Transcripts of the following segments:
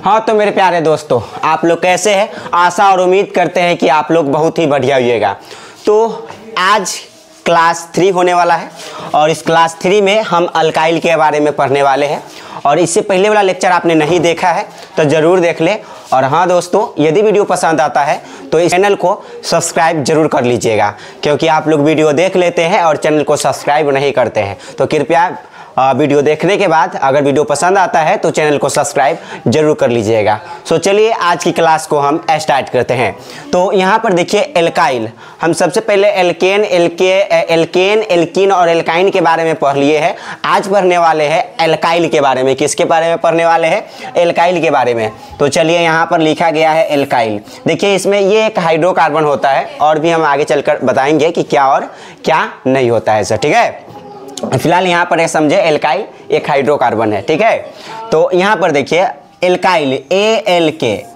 हाँ तो मेरे प्यारे दोस्तों, आप लोग कैसे हैं? आशा और उम्मीद करते हैं कि आप लोग बहुत ही बढ़िया होइएगा। तो आज क्लास 3 होने वाला है और इस क्लास 3 में हम अल्काइल के बारे में पढ़ने वाले हैं। और इससे पहले वाला लेक्चर आपने नहीं देखा है तो ज़रूर देख ले। और हाँ दोस्तों, यदि वीडियो पसंद आता है तो इस चैनल को सब्सक्राइब जरूर कर लीजिएगा, क्योंकि आप लोग वीडियो देख लेते हैं और चैनल को सब्सक्राइब नहीं करते हैं। तो कृपया वीडियो देखने के बाद अगर वीडियो पसंद आता है तो चैनल को सब्सक्राइब जरूर कर लीजिएगा। सो चलिए आज की क्लास को हम स्टार्ट करते हैं। तो यहाँ पर देखिए एल्काइल, हम सबसे पहले एल्केन, एल्कीन और एल्काइन के बारे में पढ़ लिए हैं। आज पढ़ने वाले हैं एल्काइल के बारे में। किसके बारे में पढ़ने वाले हैं? एल्काइल के बारे में। तो चलिए यहाँ पर लिखा गया है एल्काइल। देखिए इसमें ये एक हाइड्रोकार्बन होता है और भी हम आगे चलकर बताएंगे कि क्या और क्या नहीं होता है सर, ठीक है। फिलहाल यहाँ पर समझे एल्काइल एक हाइड्रोकार्बन है, ठीक है। तो यहाँ पर देखिए एल्काइल ए एल के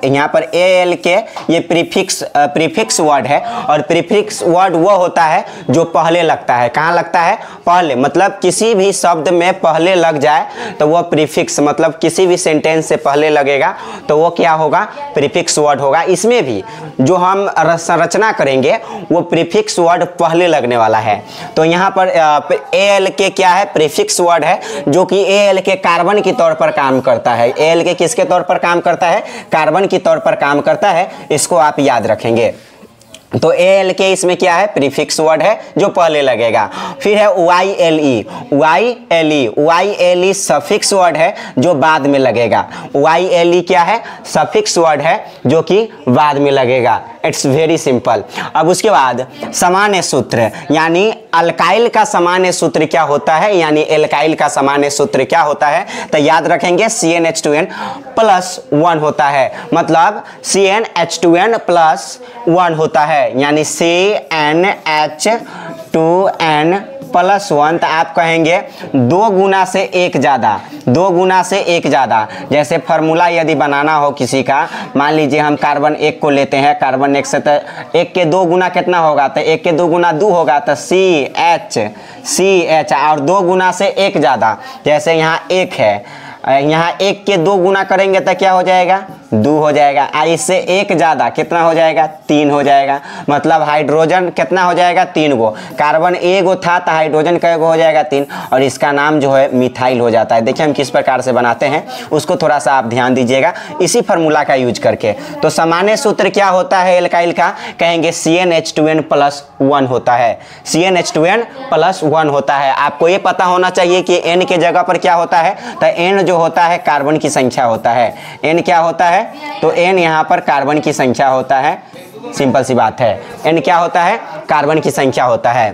यहाँ पर ए एल के ये प्रीफिक्स वर्ड है। और प्रीफिक्स वर्ड वो होता है जो पहले लगता है। कहाँ लगता है? पहले, मतलब किसी भी शब्द में पहले लग जाए तो वो प्रीफिक्स, मतलब किसी भी सेंटेंस से पहले लगेगा तो वो क्या होगा? प्रीफिक्स वर्ड होगा। इसमें भी जो हम संरचना करेंगे वो प्रीफिक्स वर्ड पहले लगने वाला है। तो यहाँ पर ए एल के क्या है? प्रीफिक्स वर्ड है जो कि ए एल के कार्बन के तौर पर काम करता है। ए एल के किसके तौर पर काम करता है? कार्बन के तौर पर काम करता है। इसको आप याद रखेंगे। तो ए एल के इसमें क्या है? प्रीफिक्स वर्ड है जो पहले लगेगा। फिर है Y L E suffix word है जो बाद में लगेगा। वाई एल ई क्या है? सफिक्स वर्ड है जो कि बाद में लगेगा। It's very simple. अब उसके बाद सामान्य सूत्र, यानी अल्काइल का सामान्य सूत्र क्या होता है, यानी एल्काइल का सामान्य सूत्र क्या होता है? तो याद रखेंगे CnH2n+1 होता है। मतलब CnH2n+1 होता है, यानी CnH2n+1। तो आप कहेंगे 2 गुना से 1 ज़्यादा, 2 गुना से 1 ज़्यादा। जैसे फार्मूला यदि बनाना हो किसी का, मान लीजिए हम कार्बन 1 को लेते हैं, कार्बन 1 से तो 1 के 2 गुना कितना होगा? तो 1 के 2 गुना 2 होगा, तो CH और 2 गुना से 1 ज़्यादा। जैसे यहाँ 1 है, यहाँ 1 के 2 गुना करेंगे तो क्या हो जाएगा? 2 हो जाएगा। और इससे 1 ज़्यादा कितना हो जाएगा? 3 हो जाएगा। मतलब हाइड्रोजन कितना हो जाएगा? 3 गो। कार्बन 1 गो था तो हाइड्रोजन कै गो हो जाएगा? 3। और इसका नाम जो है मिथाइल हो जाता है। देखिए हम किस प्रकार से बनाते हैं उसको थोड़ा सा आप ध्यान दीजिएगा इसी फार्मूला का यूज करके। तो सामान्य सूत्र क्या होता है एल्काइल का? कहेंगे CnH2n+1 होता है। CnH2n+1 होता है। आपको ये पता होना चाहिए कि N के जगह पर क्या होता है? तो N जो होता है कार्बन की संख्या होता है। N क्या होता है? तो N यहाँ पर कार्बन की संख्या होता है। सिंपल सी बात है। N क्या होता है? कार्बन की संख्या होता है,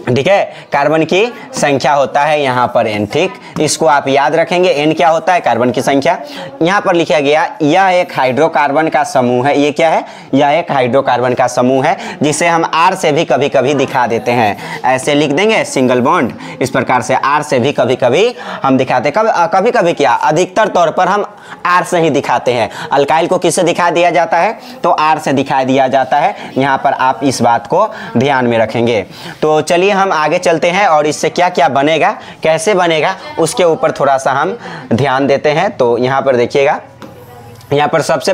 ठीक है। कार्बन की संख्या होता है यहाँ पर N, ठीक। इसको आप याद रखेंगे। N क्या होता है? कार्बन की संख्या। यहाँ पर लिखा गया यह एक हाइड्रोकार्बन का समूह है। ये क्या है? यह एक हाइड्रोकार्बन का समूह है जिसे हम R से भी कभी कभी दिखा देते हैं। ऐसे लिख देंगे सिंगल बॉन्ड, इस प्रकार से R से भी कभी कभी हम दिखाते हैं। कभी कभी क्या, अधिकतर तौर पर हम R से ही दिखाते हैं। अल्काइल को किससे दिखा दिया जाता है? तो R से दिखा दिया जाता है। यहाँ पर आप इस बात को ध्यान में रखेंगे। तो चलिए हम आगे चलते हैं और इससे क्या क्या बनेगा, कैसे बनेगा, उसके ऊपर थोड़ा सा हम ध्यान देते हैं। तो यहाँ पर देखिएगा, यहाँ पर सबसे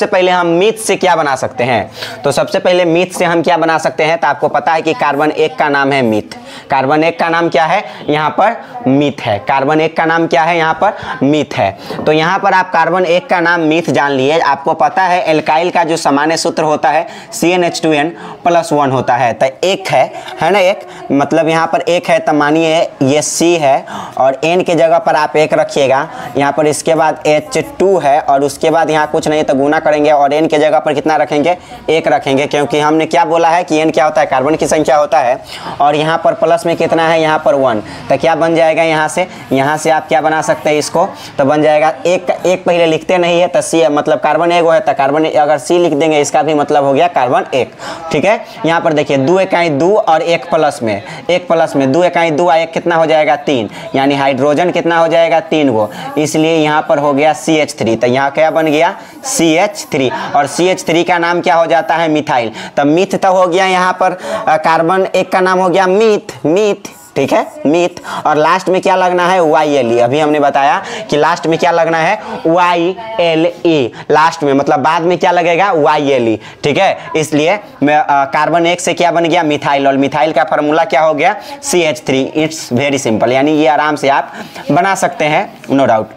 पहले हम मीथ से क्या बना सकते हैं? तो सबसे पहले मीथ से हम क्या बना सकते हैं? तो आपको पता है कि कार्बन 1 का नाम है मीथ। कार्बन 1 का नाम क्या है? यहाँ पर मीथ है। कार्बन 1 का नाम क्या है? यहाँ पर मीथ है। तो यहाँ पर आप कार्बन 1 का नाम मीथ जान लिए। आपको पता है एल्काइल का जो सामान्य सूत्र होता है CnH2n+1 होता है। तो 1 है ना, 1 मतलब यहाँ पर 1 है। तो मानिए ये C है और N के जगह पर आप 1 रखिएगा। यहाँ पर इसके बाद H2 है और उसके बाद यहाँ कुछ नहीं तो गुना करेंगे और N के जगह पर कितना रखेंगे? 1 रखेंगे, क्योंकि हमने क्या बोला है कि N क्या होता है? कार्बन की संख्या होता है। और यहाँ पर प्लस में कितना है? यहाँ पर 1। तो क्या बन जाएगा? यहाँ से आप क्या बना सकते हैं इसको? तो बन जाएगा एक पहले लिखते नहीं है तो C, मतलब कार्बन 1 है तो कार्बन, अगर C लिख देंगे इसका भी मतलब हो गया कार्बन 1, ठीक है। यहाँ पर देखिए 2 इकाई 2 और 1 प्लस में 2 इकाई 2 और 1 कितना हो जाएगा? 3, यानी हाइड्रोजन कितना हो जाएगा? 3 गो। इसलिए यहाँ पर हो गया CH3। तो यहाँ क्या बन गया? CH3। और CH3 का नाम क्या हो जाता है? मिथाइल। तो मीथ तो हो गया, यहाँ पर कार्बन 1 का नाम हो गया मीथ। ठीक है, मीथ। और लास्ट में क्या लगना है, YLE। अभी हमने बताया कि लास्ट में क्या लगना है, YLE लास्ट में, मतलब बाद में क्या लगेगा, YLE, ठीक है। इसलिए कार्बन 1 से क्या बन गया, मिथाइल, और मिथाइल का फार्मूला क्या हो गया, CH3। इट्स वेरी सिंपल, यानी ये आराम से आप बना सकते हैं, नो डाउट।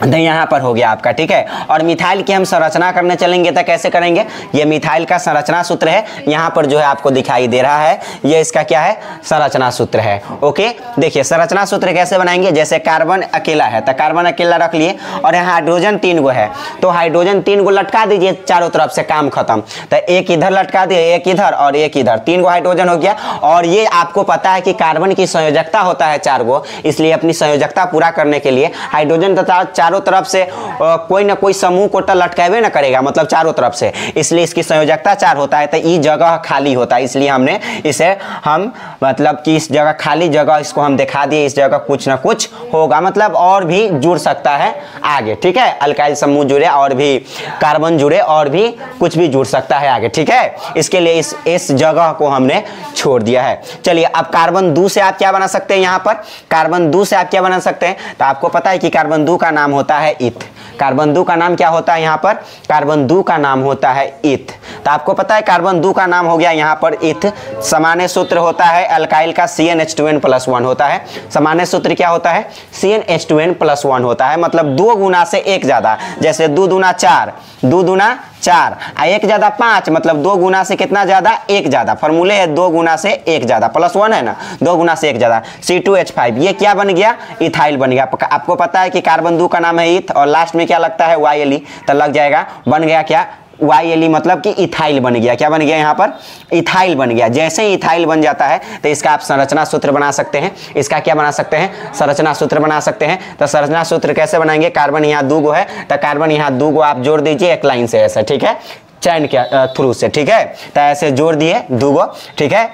तो यहाँ पर हो गया आपका, ठीक है। और मिथाइल की हम संरचना करने चलेंगे तो कैसे करेंगे, ये मिथाइल का संरचना सूत्र है, यहाँ पर जो है आपको दिखाई दे रहा है, ये इसका क्या है, संरचना सूत्र है। ओके, देखिए संरचना सूत्र कैसे बनाएंगे, जैसे कार्बन अकेला है तो कार्बन अकेला रख लिए, और यहाँ हाइड्रोजन 3 गो है तो हाइड्रोजन 3 गो लटका दीजिए चारों तरफ से, काम खत्म। तो एक इधर लटका दिए, एक इधर और एक इधर, 3 गो हाइड्रोजन हो गया। और ये आपको पता है कि कार्बन की संयोजकता होता है 4 गो, इसलिए अपनी संयोजकता पूरा करने के लिए हाइड्रोजन तथा चारों तरफ से कोई ना कोई समूह को तो लटकावे ना करेगा, मतलब चारों तरफ से, इसलिए इसकी संयोजकता 4 होता है। तो ये जगह खाली होता है, इसलिए हमने इसे हम मतलब कि इस जगह खाली जगह इसको हम दिखा दिए, इस जगह कुछ ना कुछ होगा, मतलब और भी जुड़ सकता है आगे, ठीक है। अल्काइल समूह जुड़े और भी कार्बन जुड़े और भी कुछ भी जुड़ सकता है आगे, ठीक है। इसके लिए इस जगह को हमने छोड़ दिया है। चलिए अब कार्बन 2 से आप क्या बना सकते हैं, यहाँ पर कार्बन 2 से आप क्या बना सकते हैं, तो आपको पता है कि कार्बन 2 का नाम होता है ईथ। कार्बन 2 का नाम क्या होता है, यहाँ पर कार्बन 2 का नाम होता है ईथ। तो आपको पता है कार्बन 2 का नाम हो गया यहाँ पर ईथ। सामान्य सूत्र होता है अल्काइल का CnH2n+1 होता है। सामान्य सूत्र क्या होता है, CnH2n+1 होता है, मतलब 2 गुना से 1 ज्यादा, जैसे 2 दूना 4, 2 दूना 4, 1 ज्यादा 5, मतलब 2 गुना से कितना ज्यादा, 1 ज्यादा। फॉर्मूले है 2 गुना से 1 ज्यादा, +1 है ना, 2 गुना से 1 ज्यादा, C2H5। ये क्या बन गया, इथाइल बन गया। आपको पता है कि कार्बन 2 का नाम है ईथ, और लास्ट में क्या लगता है, YLE, तो लग जाएगा, बन गया क्या, YLE, मतलब कि इथाइल बन गया। क्या बन गया, यहाँ पर इथाइल बन गया। जैसे ही इथाइल बन जाता है तो इसका आप संरचना सूत्र बना सकते हैं। इसका क्या बना सकते हैं, संरचना सूत्र बना सकते हैं। तो संरचना सूत्र कैसे बनाएंगे, कार्बन यहाँ 2 गो है तो कार्बन यहाँ 2 गो आप जोड़ दीजिए एक लाइन से ऐसे, ठीक है, चैन के थ्रू से, ठीक है। तो ऐसे जोड़ दिए 2 गो, ठीक है।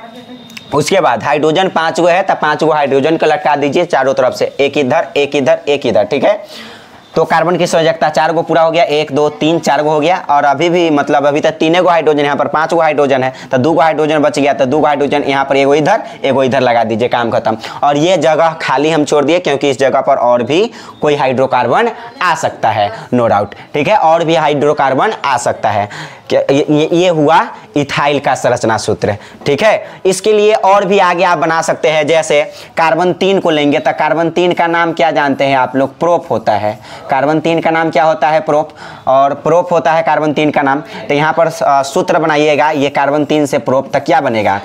उसके बाद हाइड्रोजन 5 गो है तो 5 गो हाइड्रोजन को लटका दीजिए चारों तरफ से, एक इधर एक इधर एक इधर, ठीक है। तो कार्बन की संयोजकता 4 गो पूरा हो गया, 1 2 3 4 गो हो गया। और अभी भी मतलब अभी तक 3 गो हाइड्रोजन, यहाँ पर 5 गो हाइड्रोजन है तो 2 गो हाइड्रोजन बच गया, तो 2 गो हाइड्रोजन यहाँ पर एगो इधर लगा दीजिए, काम खत्म। और ये जगह खाली हम छोड़ दिए क्योंकि इस जगह पर और भी कोई हाइड्रोकार्बन आ सकता है, नो डाउट, ठीक है, और भी हाइड्रोकार्बन आ सकता है। ये हुआ इथाइल का संरचना सूत्र, ठीक है। इसके लिए और भी आगे आप बना सकते हैं, जैसे कार्बन 3 को लेंगे तो कार्बन 3 का नाम क्या जानते हैं आप लोग, प्रोप होता है। कार्बन 3 का नाम क्या होता है, प्रोप, और प्रोप होता है कार्बन 3 का नाम। तो यहाँ पर सूत्र बनाइएगा, ये कार्बन 3 से प्रोप तक क्या बनेगा,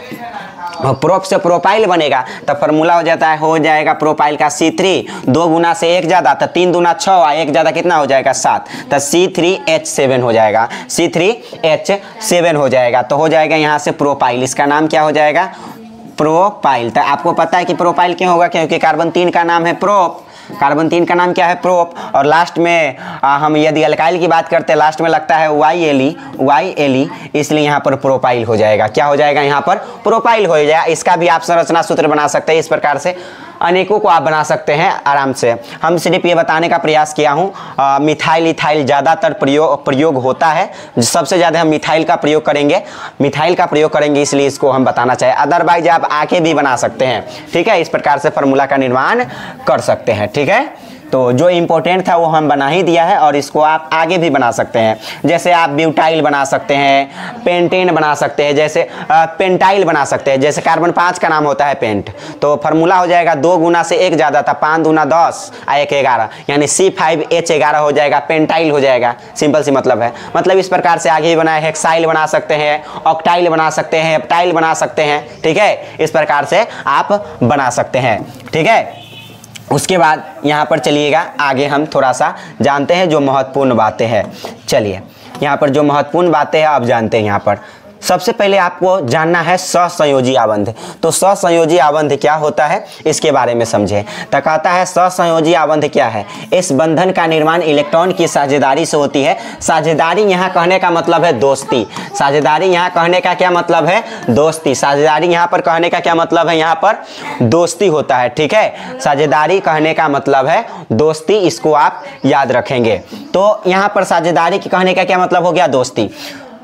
प्रोप से प्रोपाइल बनेगा। तो फार्मूला हो जाएगा प्रोपाइल का C3, 2 गुना से 1 ज्यादा तो 3 दूना 6, 1 ज्यादा कितना हो जाएगा 7, तो C3H7 हो जाएगा, C3H7 हो जाएगा। तो हो जाएगा यहाँ से प्रोपाइल, इसका नाम क्या हो जाएगा, प्रोपाइल। तो आपको पता है कि प्रोपाइल क्यों होगा, क्योंकि कार्बन 3 का नाम है प्रोप, कार्बन 3 का नाम क्या है, प्रोप। और लास्ट में हम यदि अल्काइल की बात करते हैं, लास्ट में लगता है YLE, इसलिए यहाँ पर प्रोपाइल हो जाएगा। क्या हो जाएगा, यहाँ पर प्रोपाइल हो जाएगा। इसका भी आप संरचना सूत्र बना सकते हैं, इस प्रकार से अनेकों को आप बना सकते हैं आराम से। हम सिर्फ ये बताने का प्रयास किया हूँ, मिथाइल इथाइल ज़्यादातर प्रयोग होता है, सबसे ज़्यादा हम मिथाइल का प्रयोग करेंगे, इसलिए इसको हम बताना चाहें। अदरवाइज आप आके भी बना सकते हैं, ठीक है, इस प्रकार से फार्मूला का निर्माण कर सकते हैं, ठीक है। तो जो इम्पोर्टेंट था वो हम बना ही दिया है, और इसको आप आगे भी बना सकते हैं। जैसे आप ब्यूटाइल बना सकते हैं, पेंटेन बना सकते हैं, जैसे पेंटाइल बना सकते हैं। जैसे कार्बन 5 का नाम होता है पेंट, तो फार्मूला हो जाएगा 2 गुना से 1 ज्यादा था, 5 दूना 10 और 1 11, यानी C5H11 हो जाएगा, पेंटाइल हो जाएगा। सिंपल सी मतलब है, मतलब इस प्रकार से आगे भी बनाए, हेक्साइल बना सकते हैं, ऑक्टाइल बना सकते हैं, हेप्टाइल बना सकते हैं, ठीक है। इस प्रकार से आप बना सकते हैं, ठीक है। उसके बाद यहाँ पर चलिएगा आगे, हम थोड़ा सा जानते हैं जो महत्वपूर्ण बातें हैं। चलिए यहाँ पर जो महत्वपूर्ण बातें हैं आप जानते हैं। यहाँ पर सबसे पहले आपको जानना है सहसंयोजी आबंध। तो सहसंयोजी आबंध क्या होता है इसके बारे में समझें। तो कहता है सहसंयोजी आबंध क्या है, इस बंधन का निर्माण इलेक्ट्रॉन की साझेदारी से होती है। साझेदारी यहाँ कहने का मतलब है दोस्ती, साझेदारी यहाँ कहने का क्या मतलब है, दोस्ती। साझेदारी यहाँ पर कहने का क्या मतलब है, यहाँ पर दोस्ती होता है, ठीक है। साझेदारी कहने का मतलब है दोस्ती, इसको आप याद रखेंगे। तो यहाँ पर साझेदारी कहने का क्या मतलब हो गया, दोस्ती।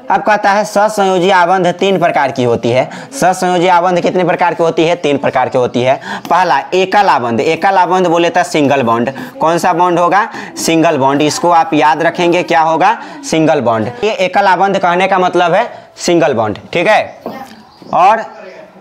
अब कहता है सहसंयोजी आबंध 3 प्रकार की होती है। सहसंयोजी आबंध कितने प्रकार की होती है? 3 प्रकार की होती है। पहला एकल आबंध, एकल आबंध बोले तो सिंगल बॉन्ड। कौन सा बॉन्ड होगा? Single bond. इसको आप याद रखेंगे, क्या होगा? Single bond. ये एकल आबंध कहने का मतलब है सिंगल बॉन्ड, ठीक है। और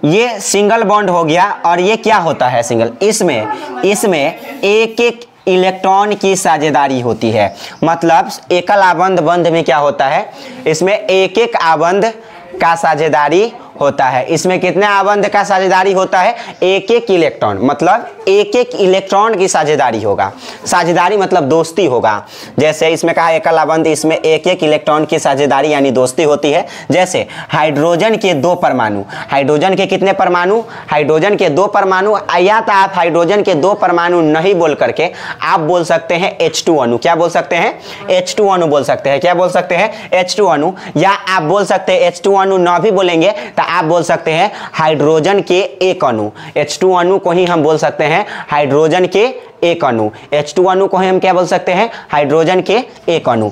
ये सिंगल बॉन्ड हो गया। और ये क्या होता है सिंगल? इसमें एक एक इलेक्ट्रॉन की साझेदारी होती है। मतलब एकल आबंध बंध में क्या होता है? इसमें एक एक आबंध का साझेदारी होता है। इसमें कितने आबंध का साझेदारी होता है? एक एक इलेक्ट्रॉन, मतलब एक एक इलेक्ट्रॉन की साझेदारी होगा। साझेदारी मतलब दोस्ती होगा। जैसे इसमें कहा एकल आबंध, इसमें एक एक इलेक्ट्रॉन की साझेदारी यानी दोस्ती होती है। जैसे हाइड्रोजन के 2 परमाणु, हाइड्रोजन के कितने परमाणु? हाइड्रोजन के 2 परमाणु। या तो आप हाइड्रोजन के 2 परमाणु नहीं बोल करके आप बोल सकते हैं H2 अणु। क्या बोल सकते हैं? H2 अणु बोल सकते हैं। क्या बोल सकते हैं? H2 अणु। या आप बोल सकते हैं H2 अणु ना भी बोलेंगे तो आप बोल सकते हैं हाइड्रोजन के एक अणु। H2 अणु को ही हम बोल सकते हैं हाइड्रोजन के एक अणु। H2 अणु को ही हम क्या बोल सकते हैं? हाइड्रोजन के एक अणु।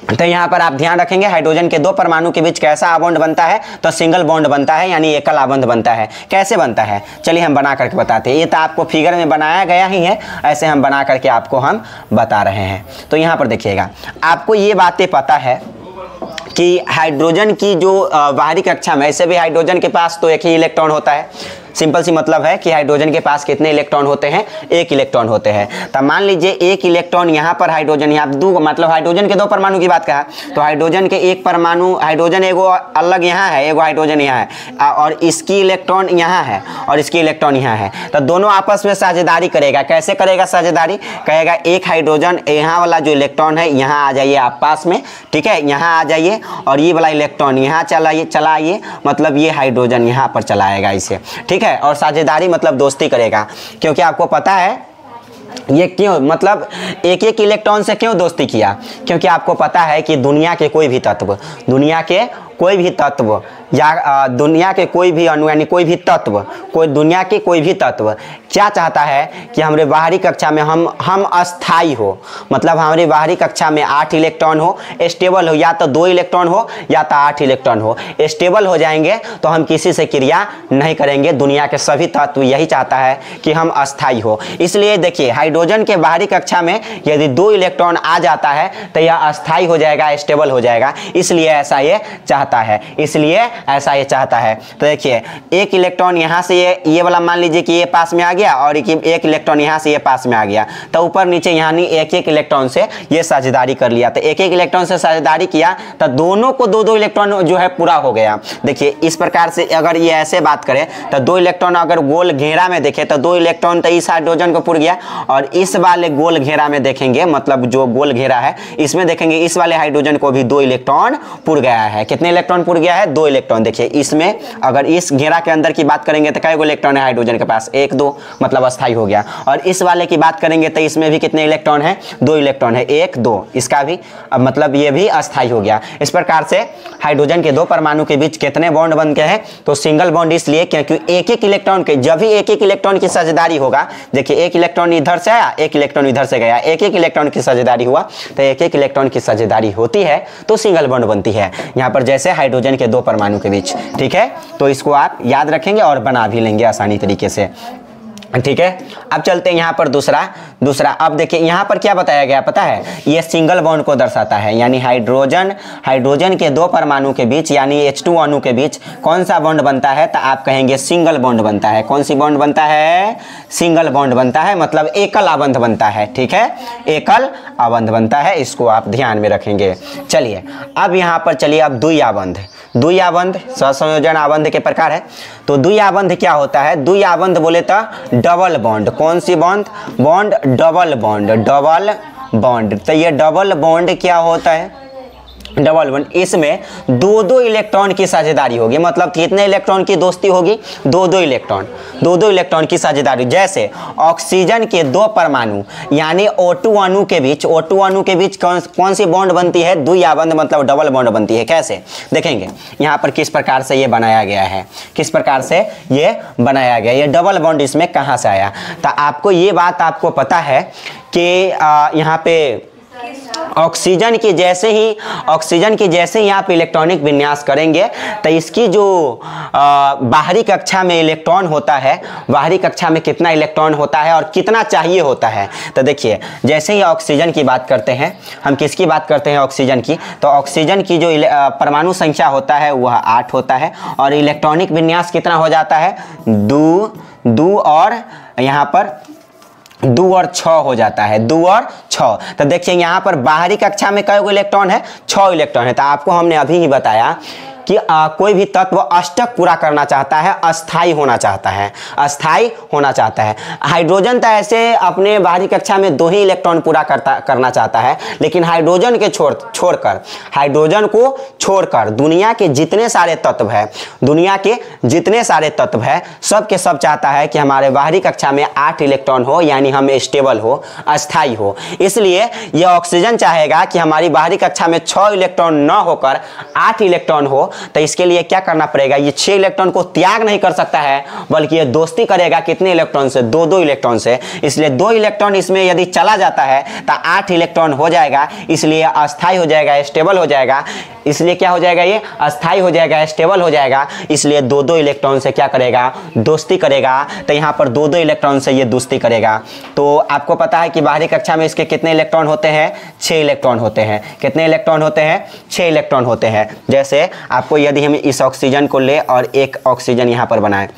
तो यहाँ पर आप ध्यान रखेंगे हाइड्रोजन के 2 परमाणु के बीच कैसा आबंध बनता है? तो सिंगल बॉन्ड बनता है, यानी एकल आबंध बनता है। कैसे बनता है चलिए हम बना करके बताते हैं। ये तो आपको फिगर में बनाया गया ही है, ऐसे हम बना करके आपको हम बता रहे हैं। तो यहाँ पर देखिएगा, आपको ये बातें पता है कि हाइड्रोजन की जो बाहरी कक्षा में, ऐसे भी हाइड्रोजन के पास तो एक ही इलेक्ट्रॉन होता है। सिंपल सी मतलब है कि हाइड्रोजन के पास कितने इलेक्ट्रॉन होते हैं? 1 इलेक्ट्रॉन होते हैं। तो मान लीजिए 1 इलेक्ट्रॉन यहाँ पर हाइड्रोजन, यहाँ 2, मतलब हाइड्रोजन के 2 परमाणु की बात कहा, तो हाइड्रोजन के 1 परमाणु, हाइड्रोजन एगो अलग यहाँ है, एगो हाइड्रोजन यहाँ है, और इसकी इलेक्ट्रॉन यहाँ है और इसकी इलेक्ट्रॉन यहाँ है। तो दोनों आपस में साझेदारी करेगा। कैसे करेगा साझेदारी? कहेगा एक हाइड्रोजन, यहाँ वाला जो इलेक्ट्रॉन है यहाँ आ जाइए आप पास में, ठीक है, यहाँ आ जाइए, और ये वाला इलेक्ट्रॉन यहाँ चलाइए, मतलब ये हाइड्रोजन यहाँ पर चलाएगा इसे, ठीक है। और साझेदारी मतलब दोस्ती करेगा, क्योंकि आपको पता है ये क्यों, मतलब एक एक इलेक्ट्रॉन से क्यों दोस्ती किया? क्योंकि आपको पता है कि दुनिया के कोई भी तत्व, दुनिया के कोई भी तत्व या दुनिया के कोई भी अणु, यानी कोई भी तत्व, दुनिया के कोई भी तत्व क्या चाहता है कि हमारे बाहरी कक्षा में हम अस्थाई हो। मतलब हमारी बाहरी कक्षा में 8 इलेक्ट्रॉन हो, स्टेबल हो, या तो 2 इलेक्ट्रॉन हो या तो 8 इलेक्ट्रॉन हो। स्टेबल हो जाएंगे तो हम किसी से क्रिया नहीं करेंगे। दुनिया के सभी तत्व यही चाहता है कि हम अस्थाई हो। इसलिए देखिए हाइड्रोजन के बाहरी कक्षा में यदि 2 इलेक्ट्रॉन आ जाता है तो यह अस्थाई हो जाएगा, स्टेबल हो जाएगा। इसलिए ऐसा ये चाहता है, इसलिए ऐसा ये चाहता है। तो देखिए एक इलेक्ट्रॉन यहाँ से ये वाला मान लीजिए कि ये पास में आ गया, और एक इलेक्ट्रॉन यहाँ से ये पास में आ गया, तो ऊपर नीचे यानी एक एक इलेक्ट्रॉन से ये साझेदारी कर लिया। तो एक एक इलेक्ट्रॉन से साझेदारी किया तो दोनों को 2-2 इलेक्ट्रॉन जो है पूरा हो गया। देखिए इस प्रकार से अगर ये ऐसे बात करें तो 2 इलेक्ट्रॉन अगर गोल घेरा में देखे तो 2 इलेक्ट्रॉन तो इस हाइड्रोजन को पूर गया, और इस वाले गोल घेरा में देखेंगे, मतलब जो गोल घेरा है इसमें देखेंगे इस वाले हाइड्रोजन को भी 2 इलेक्ट्रॉन पूर गया है। कितने इलेक्ट्रॉन पूर गया है? 2 इलेक्ट्रॉन। देखिए इसमें अगर इस घेरा के अंदर की बात करेंगे तो कई इलेक्ट्रॉन है हाइड्रोजन के पास? 1-2, मतलब अस्थाई हो गया। और इस वाले की बात करेंगे तो इसमें भी कितने इलेक्ट्रॉन है? 2 इलेक्ट्रॉन है, 1-2, इसका भी मतलब ये भी अस्थाई हो गया। इस प्रकार से हाइड्रोजन के 2 परमाणु के बीच कितने बॉन्ड बन गए हैं? तो सिंगल बॉन्ड इसलिए क्योंकि एक एक इलेक्ट्रॉन के, जब भी एक एक इलेक्ट्रॉन की साझेदारी होगा, देखिए एक इलेक्ट्रॉन इधर से आया, एक इलेक्ट्रॉन इधर से गया, एक एक इलेक्ट्रॉन की साझेदारी हुआ, तो एक एक इलेक्ट्रॉन की साझेदारी होती है तो सिंगल बॉन्ड बनती है। यहाँ पर जैसे हाइड्रोजन के 2 परमाणु के बीच, ठीक है। तो इसको आप याद रखेंगे और बना भी लेंगे आसानी तरीके से, ठीक है। अब चलते हैं यहाँ पर दूसरा। अब देखिए यहाँ पर क्या बताया गया पता है? ये सिंगल बॉन्ड को दर्शाता है, यानी हाइड्रोजन के 2 परमाणु के बीच यानी H2 अणु के बीच कौन सा बॉन्ड बनता है? तो आप कहेंगे सिंगल बॉन्ड बनता है। कौन सी बॉन्ड बनता है? सिंगल बॉन्ड बनता है, मतलब एकल आबंध बनता है, ठीक है, एकल आबंध बनता है। इसको आप ध्यान में रखेंगे। चलिए अब यहाँ पर चलिए अब द्वि आबंध सहसंयोजन आबंध के प्रकार है। तो द्वि आबंध क्या होता है? द्वि आबंध बोले तो डबल बॉन्ड। कौन सी बॉन्ड? Double bond. तो ये डबल बॉन्ड क्या होता है? डबल बॉन्ड, इसमें 2-2 इलेक्ट्रॉन की साझेदारी होगी। मतलब कितने इलेक्ट्रॉन की दोस्ती होगी? 2-2 इलेक्ट्रॉन की साझेदारी। जैसे ऑक्सीजन के 2 परमाणु यानी O2 अणु के बीच कौन सी बॉन्ड बनती है? द्वि आबंध, मतलब डबल बॉन्ड बनती है। कैसे देखेंगे यहाँ पर किस प्रकार से ये बनाया गया है, किस प्रकार से ये बनाया गया, ये डबल बॉन्ड इसमें कहाँ से आया? तो आपको ये बात आपको पता है कि यहाँ पे ऑक्सीजन की जैसे ही आप इलेक्ट्रॉनिक विन्यास करेंगे तो इसकी जो बाहरी कक्षा में इलेक्ट्रॉन होता है, बाहरी कक्षा में कितना इलेक्ट्रॉन होता है और कितना चाहिए होता है। तो देखिए जैसे ही ऑक्सीजन की बात करते हैं, हम किसकी बात करते हैं, ऑक्सीजन की, तो ऑक्सीजन की जो परमाणु संख्या होता है वह 8 होता है और इलेक्ट्रॉनिक विन्यास कितना हो जाता है, 2 और यहाँ पर 2 और 6 हो जाता है, 2 और 6। तो देखिए यहाँ पर बाहरी कक्षा में कई इलेक्ट्रॉन है, 6 इलेक्ट्रॉन है। तो आपको हमने अभी ही बताया कि कोई भी तत्व अष्टक पूरा करना चाहता है, अस्थाई होना चाहता है, अस्थाई होना चाहता है। हाइड्रोजन तो ऐसे अपने बाहरी कक्षा में 2 ही इलेक्ट्रॉन पूरा करना चाहता है, लेकिन हाइड्रोजन को छोड़कर दुनिया के जितने सारे तत्व है सब के सब चाहता है कि हमारे बाहरी कक्षा में 8 इलेक्ट्रॉन हो, यानी हम स्टेबल हो, अस्थाई हो। इसलिए यह ऑक्सीजन चाहेगा कि हमारी बाहरी कक्षा में 6 इलेक्ट्रॉन न होकर 8 इलेक्ट्रॉन हो। तो इसके लिए क्या करना पड़ेगा, ये 6 इलेक्ट्रॉन को त्याग नहीं कर सकता है, बल्कि ये दोस्ती करेगा कितने इलेक्ट्रॉन से, 2 इलेक्ट्रॉन से। इसलिए 2 इलेक्ट्रॉन इसमें यदि चला जाता है तो 8 इलेक्ट्रॉन हो जाएगा, इसलिए अस्थाई हो जाएगा, स्टेबल हो जाएगा। इसलिए क्या हो जाएगा, ये अस्थाई हो जाएगा, स्टेबल हो जाएगा। इसलिए 2 इलेक्ट्रॉन से क्या करेगा, दोस्ती करेगा। तो यहाँ पर 2 इलेक्ट्रॉन से ये दोस्ती करेगा। तो आपको पता है कि बाहरी कक्षा में इसके कितने इलेक्ट्रॉन होते हैं, 6 इलेक्ट्रॉन होते हैं। कितने इलेक्ट्रॉन होते हैं, 6 इलेक्ट्रॉन होते हैं। जैसे आपको यदि हम इस ऑक्सीजन को ले और एक ऑक्सीजन यहाँ पर बनाए,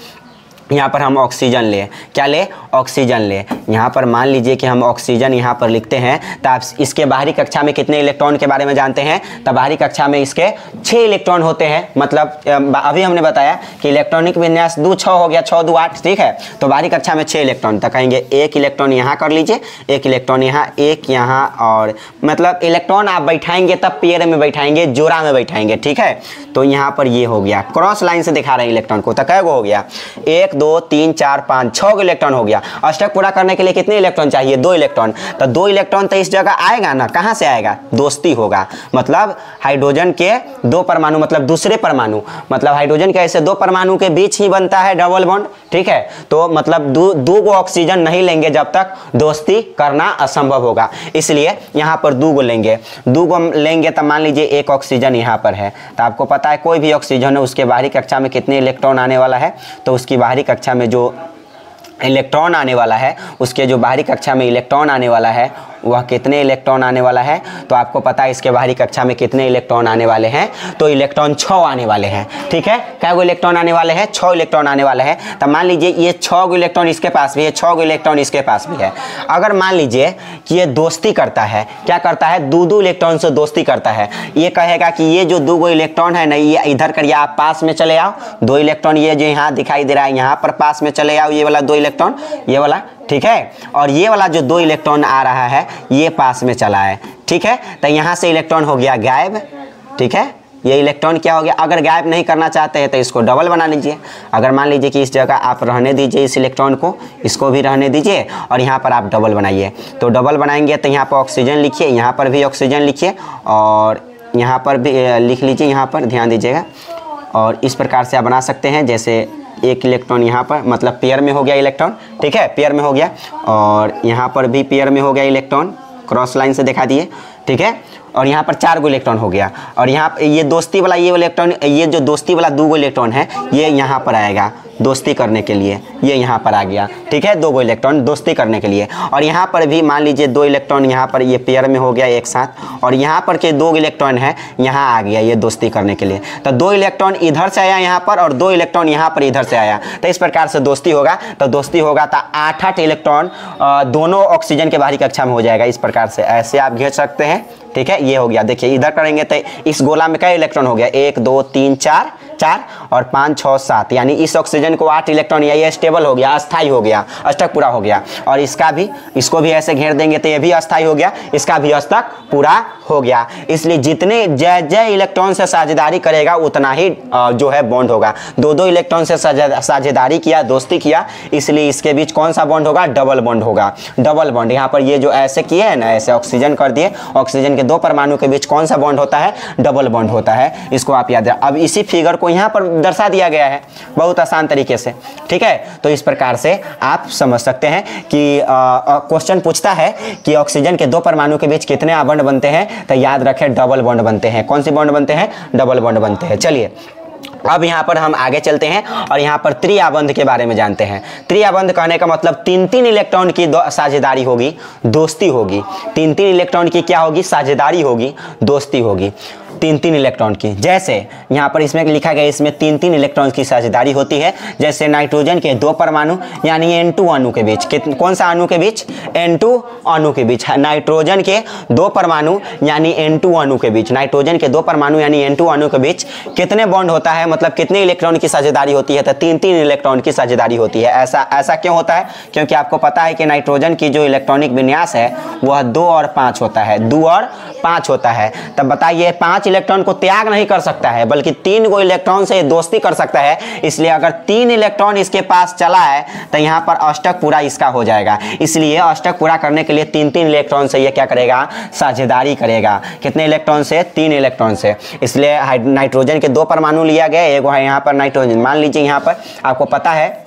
यहाँ पर हम ऑक्सीजन ले, क्या ले, ऑक्सीजन ले। यहाँ पर मान लीजिए कि हम ऑक्सीजन यहाँ पर लिखते हैं, तो आप इसके बाहरी कक्षा में कितने इलेक्ट्रॉन के बारे में जानते हैं, तो बाहरी कक्षा में इसके 6 इलेक्ट्रॉन होते हैं। मतलब अभी हमने बताया कि इलेक्ट्रॉनिक विन्यास 2 6 हो गया, 6 2 8, ठीक है। तो बाहरी कक्षा में 6 इलेक्ट्रॉन, तो कहेंगे 1 इलेक्ट्रॉन यहाँ कर लीजिए, 1 इलेक्ट्रॉन यहाँ, 1 यहाँ, और मतलब इलेक्ट्रॉन आप बैठाएंगे तब पेयर में बैठाएंगे, जोड़ा में बैठाएंगे, ठीक है। तो यहाँ पर ये हो गया, क्रॉस लाइन से दिखा रहे हैं इलेक्ट्रॉन को। तो कै गो हो गया, 1 2 3 4 5 6 इलेक्ट्रॉन हो गया। अष्टक पूरा करने के लिए कितने इलेक्ट्रॉन चाहिए, 2 इलेक्ट्रॉन। तो 2 इलेक्ट्रॉन तो इस जगह आएगा ना, कहाँ से आएगा, दोस्ती होगा। मतलब हाइड्रोजन के 2 परमाणु, मतलब दूसरे परमाणु, मतलब हाइड्रोजन के ऐसे 2 परमाणु के बीच ही बनता है डबल बॉन्ड, ठीक है। तो मतलब 2 गो ऑक्सीजन नहीं लेंगे जब तक दोस्ती करना असंभव होगा। इसलिए यहाँ पर 2 गो लेंगे, 2 गो लेंगे। तो मान लीजिए एक ऑक्सीजन यहाँ पर है, तो आपको पता है कोई भी ऑक्सीजन है उसके बाहरी कक्षा में कितने इलेक्ट्रॉन आने वाला है, तो उसकी बाहरी कक्षा में जो इलेक्ट्रॉन आने वाला है, उसके जो बाहरी कक्षा में इलेक्ट्रॉन आने वाला है वह कितने इलेक्ट्रॉन आने वाला है, तो आपको पता है इसके बाहरी कक्षा में कितने इलेक्ट्रॉन आने वाले हैं, तो इलेक्ट्रॉन 6 आने वाले हैं, ठीक है। क्या गो इलेक्ट्रॉन आने वाले हैं, 6 इलेक्ट्रॉन आने वाले हैं। तो मान लीजिए ये 6 गो इलेक्ट्रॉन इसके पास भी है, 6 गो इलेक्ट्रॉन इसके पास भी है। अगर मान लीजिए कि ये दोस्ती करता है, क्या करता है, 2 इलेक्ट्रॉन से दोस्ती करता है। ये कहेगा कि ये जो 2 इलेक्ट्रॉन है ना, ये इधर करिए, आप पास में चले आओ, 2 इलेक्ट्रॉन ये जो यहाँ दिखाई दे रहा है यहाँ पर पास में चले आओ, ये वाला 2 इलेक्ट्रॉन, ये वाला, ठीक है। और ये वाला जो 2 इलेक्ट्रॉन आ रहा है ये पास में चला है, ठीक है। तो यहाँ से इलेक्ट्रॉन हो गया गायब, ठीक है। ये इलेक्ट्रॉन क्या हो गया, अगर गायब नहीं करना चाहते हैं तो इसको डबल बना लीजिए। अगर मान लीजिए कि इस जगह आप रहने दीजिए इस इलेक्ट्रॉन को, इसको भी रहने दीजिए और यहाँ पर आप डबल बनाइए। तो डबल बनाएंगे तो यहाँ पर ऑक्सीजन लिखिए, यहाँ पर भी ऑक्सीजन लिखिए और यहाँ पर भी लिख लीजिए, यहाँ पर ध्यान दीजिएगा। और इस प्रकार से आप बना सकते हैं, जैसे एक इलेक्ट्रॉन यहाँ पर, मतलब पेयर में हो गया इलेक्ट्रॉन, ठीक है, पेयर में हो गया। और यहाँ पर भी पेयर में हो गया इलेक्ट्रॉन, क्रॉस लाइन से दिखा दिए, ठीक है। और यहाँ पर 4 गो इलेक्ट्रॉन हो गया। और यहाँ ये दोस्ती वाला ये इलेक्ट्रॉन, ये जो दोस्ती वाला 2 गो इलेक्ट्रॉन है ये यहाँ पर आएगा दोस्ती करने के लिए, ये यहाँ पर आ गया, ठीक है। 2 गो इलेक्ट्रॉन दोस्ती करने के लिए। और यहाँ पर भी मान लीजिए 2 इलेक्ट्रॉन यहाँ पर ये पेयर में हो गया एक साथ, और यहाँ पर के 2 इलेक्ट्रॉन है यहाँ आ गया ये दोस्ती करने के लिए। तो 2 इलेक्ट्रॉन इधर से आया यहाँ पर और 2 इलेक्ट्रॉन यहाँ पर इधर से आया, तो इस प्रकार से दोस्ती होगा। तो दोस्ती होगा तो 8 इलेक्ट्रॉन दोनों ऑक्सीजन के बाहरी कक्षा में हो जाएगा। इस प्रकार से ऐसे आप घेर सकते हैं, ठीक है। ये हो गया, देखिए इधर करेंगे तो इस गोला में क्या इलेक्ट्रॉन हो गया, 1 2 3 4 और 5 6 7, यानी इस ऑक्सीजन को 8 इलेक्ट्रॉन, या ये स्टेबल हो गया, अस्थाई हो गया, अष्टक पूरा हो गया। और इसका भी, इसको भी ऐसे घेर देंगे तो ये भी अस्थाई हो गया, इसका भी अष्टक पूरा हो गया। इसलिए जितने जय इलेक्ट्रॉन से साझेदारी करेगा उतना ही जो है बॉन्ड होगा। 2 इलेक्ट्रॉन से साझेदारी किया, दोस्ती किया, इसलिए इसके बीच कौन सा बॉन्ड होगा, डबल बॉन्ड होगा। डबल बॉन्ड यहाँ पर ये जो ऐसे किए है ना, ऐसे ऑक्सीजन कर दिए, ऑक्सीजन के 2 परमाणु के बीच कौन सा बॉन्ड होता है, डबल बॉन्ड होता है। इसको आप याद रखें। अब इसी फिगर को यहाँ पर दर्शा दिया गया है बहुत आसान तरीके से, ठीक है। तो इस प्रकार से आप समझ सकते हैं कि क्वेश्चन पूछता है कि ऑक्सीजन के 2 परमाणु के बीच कितने बॉन्ड बनते हैं, तो याद रखें डबल बॉन्ड बनते हैं। कौन सी बॉन्ड बनते हैं? डबल बॉन्ड बनते हैं। चलिए अब यहाँ पर हम आगे चलते हैं और यहाँ पर त्रिआबंध के बारे में जानते हैं। त्रिआबंध कहने का मतलब 3-3 इलेक्ट्रॉन की साझेदारी होगी, दोस्ती होगी। 3-3 इलेक्ट्रॉन की क्या होगी? साझेदारी होगी, दोस्ती होगी। 3-3 इलेक्ट्रॉन की, जैसे यहाँ पर इसमें लिखा गया इसमें 3-3 इलेक्ट्रॉन की साझेदारी होती है। जैसे नाइट्रोजन के 2 परमाणु यानी N2 अणु के बीच, कौन सा अणु के बीच? N2 अणु के बीच। नाइट्रोजन के 2 परमाणु यानी N2 अणु के बीच, नाइट्रोजन के 2 परमाणु यानी N2 अणु के बीच कितने बॉन्ड होता है, मतलब कितने इलेक्ट्रॉन की साझेदारी होती है? तो 3-3 इलेक्ट्रॉन की साझेदारी होती है। ऐसा क्यों होता है? क्योंकि आपको पता है कि नाइट्रोजन की जो इलेक्ट्रॉनिक विन्यास है वह 2 और 5 होता है, 2 और 5 होता है। तब बताइए 5 इलेक्ट्रॉन को त्याग नहीं कर सकता है, बल्कि 3 गो इलेक्ट्रॉन से दोस्ती कर सकता है। इसलिए अगर 3 इलेक्ट्रॉन इसके पास चला है तो यहाँ पर अष्टक पूरा इसका हो जाएगा। इसलिए अष्टक पूरा करने के लिए 3-3 इलेक्ट्रॉन से ये क्या करेगा? साझेदारी करेगा। कितने इलेक्ट्रॉन से? 3 इलेक्ट्रॉन से। इसलिए नाइट्रोजन के 2 परमाणु लिया गया, एक है यहाँ पर नाइट्रोजन। मान लीजिए यहाँ पर आपको पता है,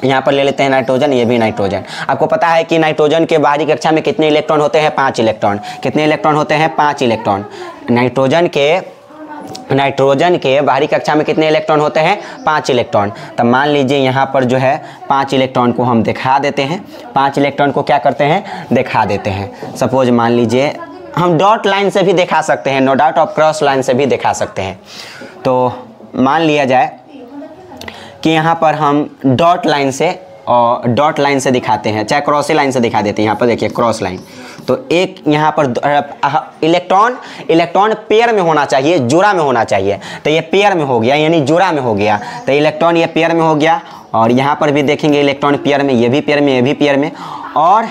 यहाँ पर ले लेते हैं नाइट्रोजन, ये भी नाइट्रोजन। आपको पता है कि नाइट्रोजन के बाहरी कक्षा में कितने इलेक्ट्रॉन होते हैं? 5 इलेक्ट्रॉन। कितने इलेक्ट्रॉन होते हैं? 5 इलेक्ट्रॉन। नाइट्रोजन के बाहरी कक्षा में कितने इलेक्ट्रॉन होते हैं? 5 इलेक्ट्रॉन। तो मान लीजिए यहाँ पर जो है 5 इलेक्ट्रॉन को हम दिखा देते हैं। 5 इलेक्ट्रॉन को क्या करते हैं? दिखा देते हैं। सपोज मान लीजिए हम डॉट लाइन से भी दिखा सकते हैं, नो डाउट, और क्रॉस लाइन से भी दिखा सकते हैं। तो मान लिया जाए कि यहाँ पर हम डॉट लाइन से दिखाते हैं, चाहे क्रॉस लाइन से दिखा देते हैं। यहाँ पर देखिए क्रॉस लाइन, तो एक यहाँ पर इलेक्ट्रॉन पेयर में होना चाहिए, जोड़ा में होना चाहिए। तो ये पेयर में हो गया, यानी जोड़ा में हो गया। तो इलेक्ट्रॉन ये पेयर में हो गया, और यहाँ पर भी देखेंगे इलेक्ट्रॉन पेयर में, ये भी पेयर में, ये भी पेयर में। और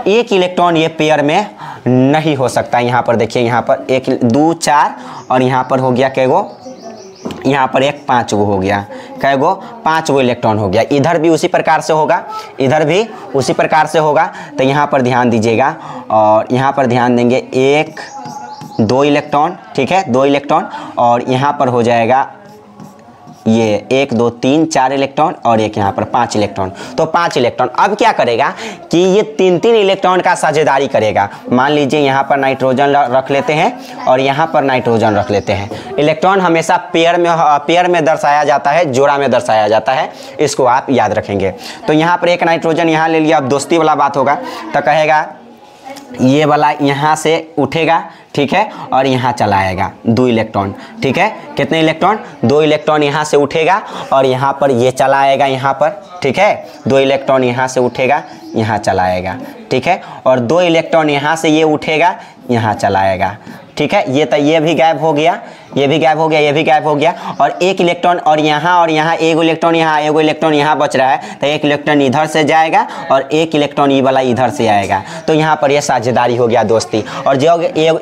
एक इलेक्ट्रॉन ये पेयर में नहीं हो सकता। यहाँ पर देखिए, यहाँ पर 1 2 4 और यहाँ पर हो गया कैगो? यहाँ पर 1 5 गो हो गया। कैगो? 5 गो इलेक्ट्रॉन हो गया। इधर भी उसी प्रकार से होगा, इधर भी उसी प्रकार से होगा। तो यहाँ पर ध्यान दीजिएगा, और यहाँ पर ध्यान देंगे 1 2 इलेक्ट्रॉन, ठीक है, 2 इलेक्ट्रॉन। और यहाँ पर हो जाएगा ये 1 2 3 4 इलेक्ट्रॉन, और एक यहाँ पर 5 इलेक्ट्रॉन। तो 5 इलेक्ट्रॉन अब क्या करेगा कि ये 3-3 इलेक्ट्रॉन का साझेदारी करेगा। मान लीजिए यहाँ पर नाइट्रोजन रख लेते हैं और यहाँ पर नाइट्रोजन रख लेते हैं। इलेक्ट्रॉन हमेशा पेयर में दर्शाया जाता है, जोड़ा में दर्शाया जाता है, इसको आप याद रखेंगे। तो यहाँ पर एक नाइट्रोजन यहाँ ले लिया। अब दोस्ती वाला बात होगा तो कहेगा ये वाला यहाँ से उठेगा, ठीक है, और यहाँ चला आएगा 2 इलेक्ट्रॉन, ठीक है। कितने इलेक्ट्रॉन? 2 इलेक्ट्रॉन यहाँ से उठेगा और यहाँ पर ये चला आएगा, यहाँ पर, ठीक है। 2 इलेक्ट्रॉन यहाँ से उठेगा, यहाँ चला आएगा, ठीक है। और 2 इलेक्ट्रॉन यहाँ से ये उठेगा, यहाँ चला आएगा, ठीक है। ये भी गायब हो गया, ये भी गायब हो गया, ये भी गायब हो गया। और 1 इलेक्ट्रॉन और यहाँ 1 इलेक्ट्रॉन यहाँ, 1 इलेक्ट्रॉन यहाँ बच रहा है। तो 1 इलेक्ट्रॉन इधर से जाएगा और 1 इलेक्ट्रॉन ये वाला इधर से आएगा। तो यहाँ पर ये साझेदारी हो गया, दोस्ती। और जो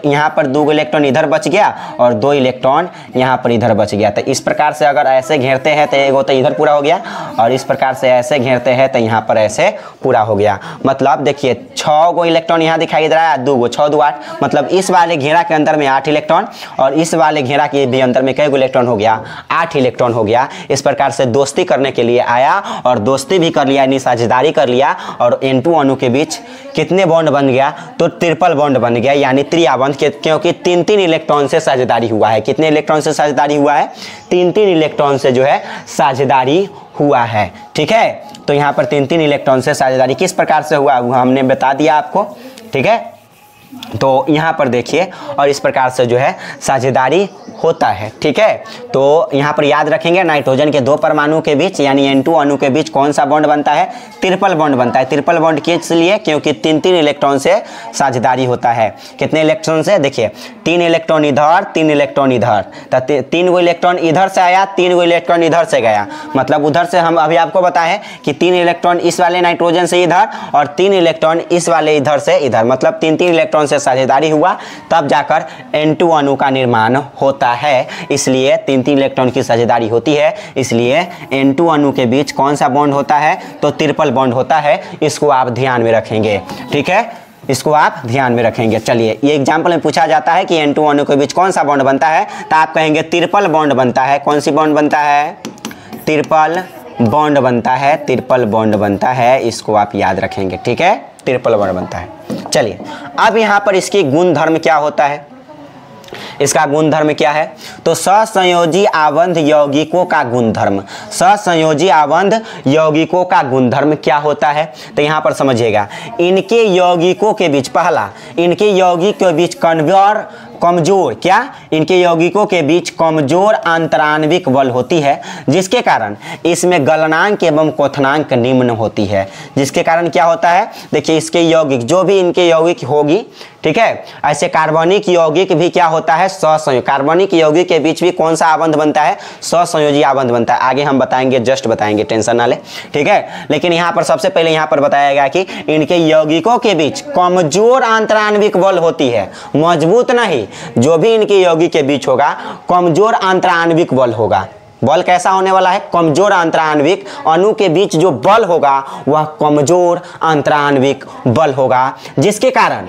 यहाँ पर 2 इलेक्ट्रॉन इधर बच गया और 2 इलेक्ट्रॉन यहाँ पर इधर बच गया। तो इस प्रकार से अगर ऐसे घेरते हैं तो एक तो इधर पूरा हो गया, और इस प्रकार से ऐसे घेरते हैं तो यहाँ पर ऐसे पूरा हो गया। मतलब देखिए 6 गो इलेक्ट्रॉन यहाँ दिखाई दे रहा है, 2 गो, 6 2 8। मतलब इस वाले घेरा के अंदर में 8 इलेक्ट्रॉन, और इस वाले घेरा के भी अंदर में कई इलेक्ट्रॉन हो गया? 8 इलेक्ट्रॉन हो गया। इस प्रकार से दोस्ती करने के लिए आया और दोस्ती भी कर लिया, यानी साझेदारी कर लिया। और N2 अणु के बीच कितने बॉन्ड बन गया? तो ट्रिपल बॉन्ड बन गया, यानी त्रिआबंध, क्योंकि 3-3 इलेक्ट्रॉन से साझेदारी हुआ है। कितने इलेक्ट्रॉन से साझेदारी हुआ है? 3-3 इलेक्ट्रॉन से जो है साझेदारी हुआ है, ठीक है। तो यहाँ पर 3-3 इलेक्ट्रॉन से साझेदारी किस प्रकार से हुआ हमने बता दिया आपको, ठीक है। तो यहाँ पर देखिए, और इस प्रकार से जो है साझेदारी होता है, ठीक है। तो यहाँ पर याद रखेंगे नाइट्रोजन के 2 परमाणु के बीच यानी N2 अणु के बीच कौन सा बॉन्ड बनता है? ट्रिपल बॉन्ड बनता है। ट्रिपल बॉन्ड किस लिए? क्योंकि 3-3 इलेक्ट्रॉन से साझेदारी होता है। कितने इलेक्ट्रॉन से? देखिए 3 इलेक्ट्रॉन इधर, 3 इलेक्ट्रॉन इधर। तो 3 गो इलेक्ट्रॉन इधर से आया, 3 गो इलेक्ट्रॉन इधर से गया। मतलब उधर से हम अभी आपको बताएं कि 3 इलेक्ट्रॉन इस वाले नाइट्रोजन से इधर और 3 इलेक्ट्रॉन इस वाले इधर से इधर। मतलब 3-3 इलेक्ट्रॉन से साझेदारी हुआ, तब जाकर N2 अणु का निर्माण होता है। इसलिए 3-3 इलेक्ट्रॉन की साझेदारी होती है। इसलिए N2 अणु के बीच कौन सा बॉन्ड होता है? तो ट्रिपल बॉन्ड होता है। इसको आप ध्यान में रखेंगे, ठीक है। इसको आप ध्यान में रखेंगे। चलिए, ये एग्जाम्पल में पूछा जाता है कि N2 अणु के बीच कौन सा बॉन्ड बनता है, तो आप कहेंगे ट्रिपल बॉन्ड बनता है। कौन सी बॉन्ड बनता है? ट्रिपल बॉन्ड बनता है, ट्रिपल बॉन्ड बनता है, इसको आप याद रखेंगे। ठीक है, ट्रिपल बॉन्ड बनता है। चलिए, अब यहाँ पर इसकी गुणधर्म क्या होता है, इसका गुणधर्म क्या है? तो सहसंयोजी आबंध यौगिकों का गुणधर्म, सहसंयोजी आबंध यौगिकों का गुणधर्म क्या होता है? तो यहाँ पर समझिएगा, इनके यौगिकों के बीच, पहला, इनके यौगिक के बीच कमजोर क्या, इनके यौगिकों के बीच कमजोर आंतराणविक बल होती है, जिसके कारण इसमें गलनांक एवं क्वथनांक निम्न होती है। जिसके कारण क्या होता है, देखिए इसके यौगिक, जो भी इनके यौगिक होगी, ठीक है, ऐसे कार्बनिक यौगिक भी क्या होता है? सहसंयोजी। कार्बनिक यौगिक के बीच भी कौन सा आबंध बनता है? सहसंयोजी आबंध बनता है। आगे हम बताएंगे, जस्ट बताएंगे, टेंशन ना ले। ठीक है, लेकिन यहाँ पर सबसे पहले यहाँ पर बताया गया कि इनके यौगिकों के बीच कमजोर आंतराणविक बल होती है, मजबूत नहीं। जो भी इनके यौगिक के बीच होगा, कमजोर आंतराणविक बल होगा। बल कैसा होने वाला है? कमजोर आंतराणविक। अणु के बीच जो बल होगा वह कमजोर आंतराणविक बल होगा, जिसके कारण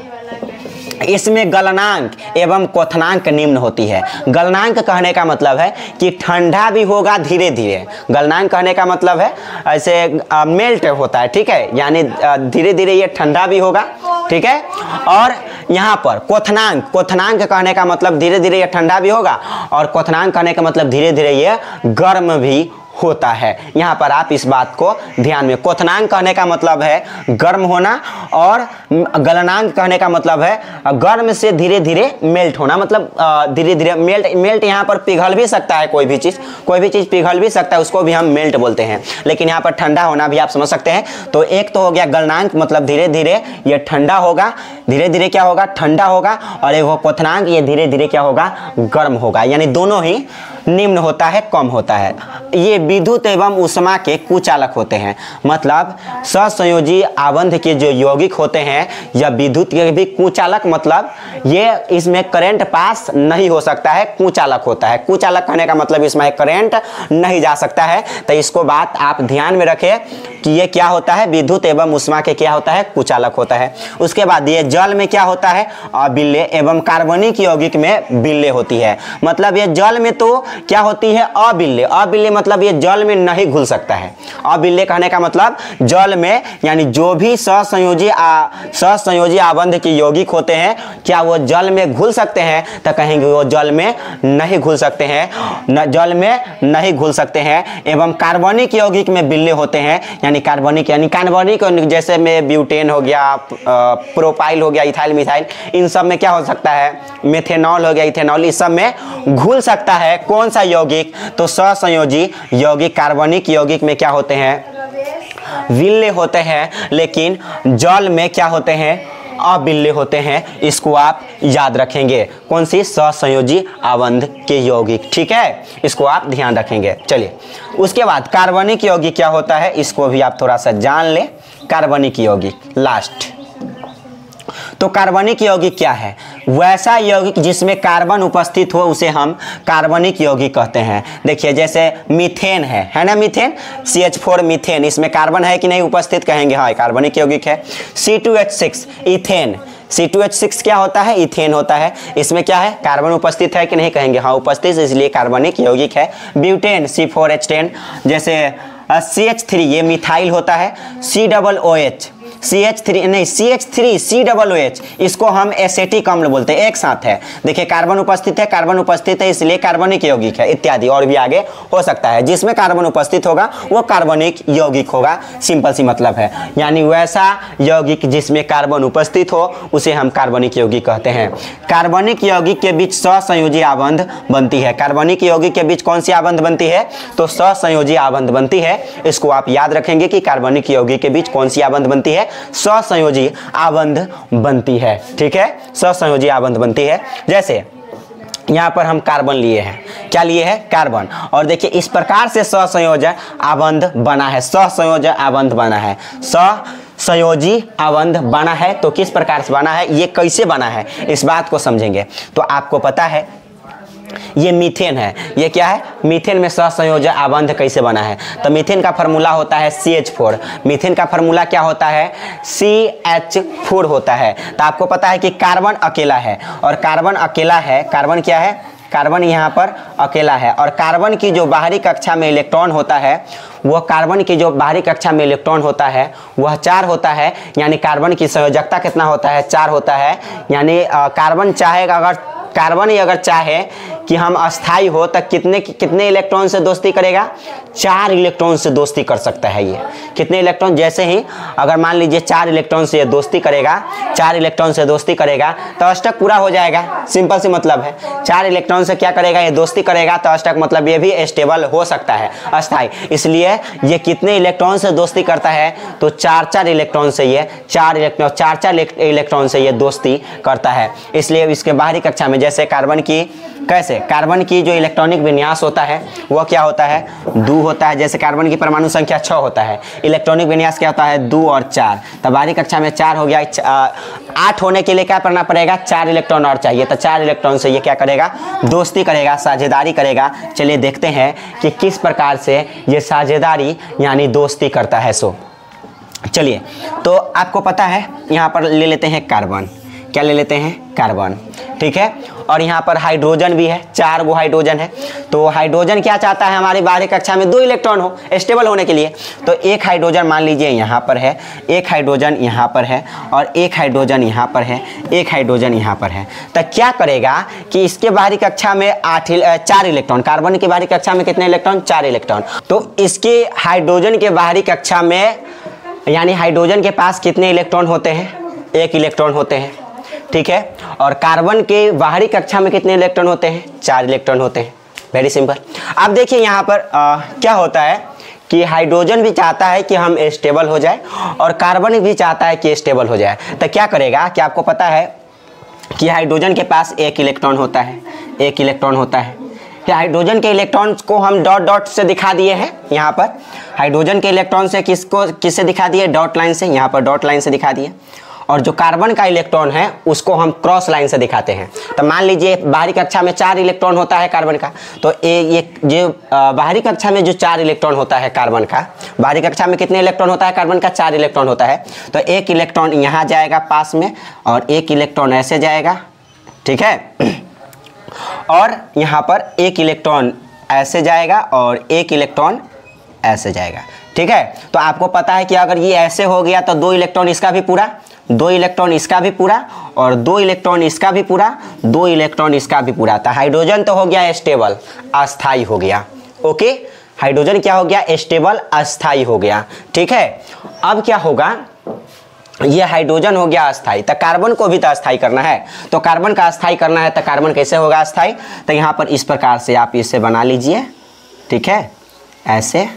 इसमें गलनांक एवं क्वथनांक निम्न होती है। गलनांक कहने का मतलब है कि ठंडा भी होगा धीरे धीरे। गलनांक कहने का मतलब है ऐसे मेल्ट होता है, ठीक है, यानी धीरे धीरे ये ठंडा भी होगा, ठीक है। और यहाँ पर क्वथनांक, क्वथनांक कहने का मतलब धीरे धीरे ये ठंडा भी होगा, और क्वथनांक कहने का मतलब धीरे धीरे ये गर्म भी होता है। यहाँ पर आप इस बात को ध्यान में, क्वथनांक कहने का मतलब है गर्म होना, और गलनांक कहने का मतलब है गर्म से धीरे धीरे मेल्ट होना, मतलब धीरे धीरे मेल्ट यहाँ पर पिघल भी सकता है, कोई भी चीज़ पिघल भी सकता है, उसको भी हम मेल्ट बोलते हैं। लेकिन यहाँ पर ठंडा होना भी आप समझ सकते हैं। तो एक तो हो गया गलनांक, मतलब धीरे धीरे ये ठंडा होगा, धीरे धीरे क्या होगा? ठंडा होगा। और एक हो क्वथनांक, ये धीरे धीरे क्या होगा? गर्म होगा। यानी दोनों ही निम्न होता है, कम होता है। ये विद्युत एवं ऊष्मा के कुचालक होते हैं, मतलब सहसंयोजी आबंध के जो यौगिक होते हैं या विद्युत के भी कुचालक, मतलब ये इसमें करंट पास नहीं हो सकता है, कुचालक होता है। कुचालक कहने का मतलब इसमें करंट नहीं जा सकता है। तो इसको बात आप ध्यान में रखें कि ये क्या होता है? विद्युत एवं ऊष्मा के क्या होता है? कुचालक होता है। उसके बाद ये जल में क्या होता है? अबिल्ले एवं कार्बनिक यौगिक में बिल्ले होती है। मतलब ये जल में तो क्या होती है? अबिल्ले। अबिल्ले मतलब ये जल में नहीं घुल सकता है। अबिल्ले कहने का मतलब जल में, यानी जो भी सहसंयोजी आबंध के यौगिक होते हैं, क्या वो जल में घुल सकते हैं? तो कहेंगे वो जल में नहीं घुल सकते हैं, जल में नहीं घुल सकते हैं। एवं कार्बनिक यौगिक में बिल्ले होते हैं, यानी कार्बनिक जैसे में ब्यूटेन हो गया, प्रोपाइल हो गया, इथाइल मिथाइल, इन सब में क्या हो सकता है? मेथेनॉल हो गया, इथेनॉल, इस सब में घुल सकता है। कौन सा यौगिक? तो सहसंयोजी यौगिक कार्बनिक यौगिक में क्या होते हैं? विल्ले होते हैं। लेकिन जल में क्या होते हैं? अबिल्ले होते हैं। इसको आप याद रखेंगे, कौन सी? सहसंयोजी आबंध के यौगिक, ठीक है, इसको आप ध्यान रखेंगे। चलिए, उसके बाद कार्बनिक यौगिक क्या होता है, इसको भी आप थोड़ा सा जान ले। कार्बनिक यौगिक लास्ट। तो कार्बनिक यौगिक क्या है? वैसा यौगिक जिसमें कार्बन उपस्थित हो उसे हम कार्बनिक यौगिक कहते हैं। देखिए, जैसे मीथेन है ना, मीथेन, CH4 मीथेन, इसमें कार्बन है कि नहीं उपस्थित? कहेंगे हाँ, कार्बनिक यौगिक है। C2H6 इथेन, C2H6 क्या होता है? इथेन होता है। इसमें क्या है? कार्बन उपस्थित है कि नहीं? कहेंगे हाँ उपस्थित, इसलिए कार्बनिक यौगिक है। ब्यूटेन C4H10, जैसे CH3 ये मिथाइल होता है। COOH CH3COOH, इसको हम एसिटिक अम्ल बोलते हैं, एक साथ है। देखिए, कार्बन उपस्थित है इसलिए कार्बनिक यौगिक है, इत्यादि और भी आगे हो सकता है। जिसमें कार्बन उपस्थित होगा वो कार्बनिक यौगिक होगा, सिंपल सी मतलब है। यानी वैसा यौगिक जिसमें कार्बन उपस्थित हो उसे हम कार्बनिक यौगिक कहते हैं। कार्बनिक यौगिक के बीच सहसंयोजी आबंध बनती है। कार्बनिक यौगिक के बीच कौन सी आबंध बनती है? तो सहसंयोजी आबंध बनती है। इसको आप याद रखेंगे कि कार्बनिक यौगिक के बीच कौन सी आबंध बनती है? सहसंयोजी आबंध बनती है, ठीक है, सहसंयोजी आबंध बनती है। जैसे यहाँ पर हम कार्बन लिए हैं, क्या लिए हैं? कार्बन। और देखिए, इस प्रकार से सहसंयोजी आबंध बना है, सहसंयोजी आबंध बना है, सहसंयोजी आबंध बना है। तो किस प्रकार से बना है, ये कैसे बना है, इस बात को समझेंगे। तो आपको पता है ये मीथेन है। ये क्या है? मीथेन में सहसंयोजक आबंध कैसे बना है? तो मीथेन का फार्मूला होता है CH4। मीथेन का फार्मूला क्या होता है? CH4 होता है। तो आपको पता है कि कार्बन अकेला है और कार्बन अकेला है। कार्बन क्या है? कार्बन यहाँ पर अकेला है और कार्बन की जो बाहरी कक्षा में इलेक्ट्रॉन होता है वह कार्बन की जो बाहरी कक्षा में इलेक्ट्रॉन होता है वह 4 होता है। यानी कार्बन की संयोजकता कितना होता है? 4 होता है। यानी कार्बन चाहेगा, अगर कार्बन ही अगर चाहे कि हम अस्थाई हो तो कितने इलेक्ट्रॉन से दोस्ती करेगा? 4 इलेक्ट्रॉन से दोस्ती कर सकता है। ये कितने इलेक्ट्रॉन? जैसे ही अगर मान लीजिए 4 इलेक्ट्रॉन से ये दोस्ती करेगा, 4 इलेक्ट्रॉन से दोस्ती करेगा तो अष्टक पूरा हो जाएगा। सिंपल सी मतलब है, 4 इलेक्ट्रॉन से क्या करेगा? ये दोस्ती करेगा तो अष्टक मतलब ये भी स्टेबल हो सकता है, अस्थाई। इसलिए ये कितने इलेक्ट्रॉन से दोस्ती करता है? तो 4 इलेक्ट्रॉन से ये 4 इलेक्ट्रॉन से ये दोस्ती करता है। इसलिए इसके बाहरी कक्षा में जैसे कार्बन की जो इलेक्ट्रॉनिक विन्यास होता है वह क्या होता है? 2 होता है। जैसे कार्बन की परमाणु संख्या 6 होता है, इलेक्ट्रॉनिक विन्यास क्या होता है? 2 और 4। तो बाहरी कक्षा में 4 हो गया। 8 होने के लिए क्या करना पड़ेगा? 4 इलेक्ट्रॉन और चाहिए। तो 4 इलेक्ट्रॉन से ये क्या करेगा? दोस्ती करेगा, साझेदारी करेगा। चलिए देखते हैं कि किस प्रकार से ये साझेदारी यानी दोस्ती करता है। सो चलिए, तो आपको पता है यहाँ पर ले लेते हैं कार्बन। क्या ले लेते हैं? कार्बन, ठीक है। और यहाँ पर हाइड्रोजन भी है, 4 गो हाइड्रोजन है। तो हाइड्रोजन क्या चाहता है? हमारी बाहरी कक्षा में 2 इलेक्ट्रॉन हो स्टेबल होने के लिए। तो एक हाइड्रोजन मान लीजिए यहाँ पर है, एक हाइड्रोजन यहाँ पर है और एक हाइड्रोजन यहाँ पर है, एक हाइड्रोजन यहाँ पर है। तो क्या करेगा कि इसके बाहरी कक्षा में 4 इलेक्ट्रॉन, कार्बन की बाहरी कक्षा में कितने इलेक्ट्रॉन? 4 इलेक्ट्रॉन। तो इसके हाइड्रोजन के बाहरी कक्षा में यानी हाइड्रोजन के पास कितने इलेक्ट्रॉन होते हैं? 1 इलेक्ट्रॉन होते हैं, ठीक है। और कार्बन के बाहरी कक्षा में कितने इलेक्ट्रॉन होते हैं? 4 इलेक्ट्रॉन होते हैं। Very simple. अब देखिए यहाँ पर क्या होता है कि हाइड्रोजन भी चाहता है कि हम स्टेबल हो जाए और कार्बन भी चाहता है कि स्टेबल हो जाए। तो क्या करेगा कि आपको पता है कि हाइड्रोजन के पास 1 इलेक्ट्रॉन होता है, 1 इलेक्ट्रॉन होता है। हाइड्रोजन के इलेक्ट्रॉन को हम डॉट डॉट से दिखा दिए हैं। यहाँ पर हाइड्रोजन के इलेक्ट्रॉन से किससे दिखा दिए? डॉट लाइन से। यहाँ पर डॉट लाइन से दिखा दिए। और जो कार्बन का इलेक्ट्रॉन है उसको हम क्रॉस लाइन से दिखाते हैं। तो मान लीजिए बाहरी कक्षा में 4 इलेक्ट्रॉन होता है कार्बन का। तो ये जो बाहरी कक्षा में जो 4 इलेक्ट्रॉन होता है कार्बन का, बाहरी कक्षा में कितने इलेक्ट्रॉन होता है? कार्बन का 4 इलेक्ट्रॉन होता है। तो 1 इलेक्ट्रॉन यहाँ जाएगा पास में और 1 इलेक्ट्रॉन ऐसे जाएगा, ठीक है। और यहाँ पर 1 इलेक्ट्रॉन ऐसे जाएगा और 1 इलेक्ट्रॉन ऐसे जाएगा, ठीक है। तो आपको पता है कि अगर ये ऐसे हो गया तो 2 इलेक्ट्रॉन इसका भी पूरा, 2 इलेक्ट्रॉन इसका भी पूरा और 2 इलेक्ट्रॉन इसका भी पूरा, 2 इलेक्ट्रॉन इसका भी पूरा। तो हाइड्रोजन तो हो गया स्टेबल, अस्थाई हो गया। ओके, हाइड्रोजन क्या हो गया? स्टेबल, अस्थाई हो गया, ठीक है। अब क्या होगा? ये हाइड्रोजन हो गया अस्थाई। तो कार्बन को भी तो अस्थाई करना है। तो कार्बन का अस्थाई करना है तो कार्बन कैसे होगा अस्थाई? तो यहाँ पर इस प्रकार से आप इसे बना लीजिए, ठीक है। ऐसे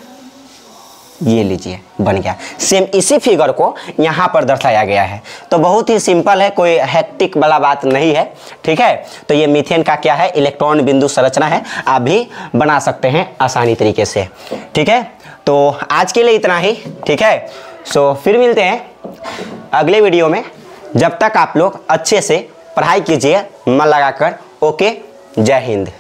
ये लीजिए, बन गया। सेम इसी फिगर को यहाँ पर दर्शाया गया है। तो बहुत ही सिंपल है, कोई हेक्टिक वाला बात नहीं है, ठीक है। तो ये मीथेन का क्या है? इलेक्ट्रॉन बिंदु संरचना है। आप भी बना सकते हैं आसानी तरीके से, ठीक है। तो आज के लिए इतना ही, ठीक है। सो फिर मिलते हैं अगले वीडियो में। जब तक आप लोग अच्छे से पढ़ाई कीजिए मन लगाकर। ओके, जय हिंद।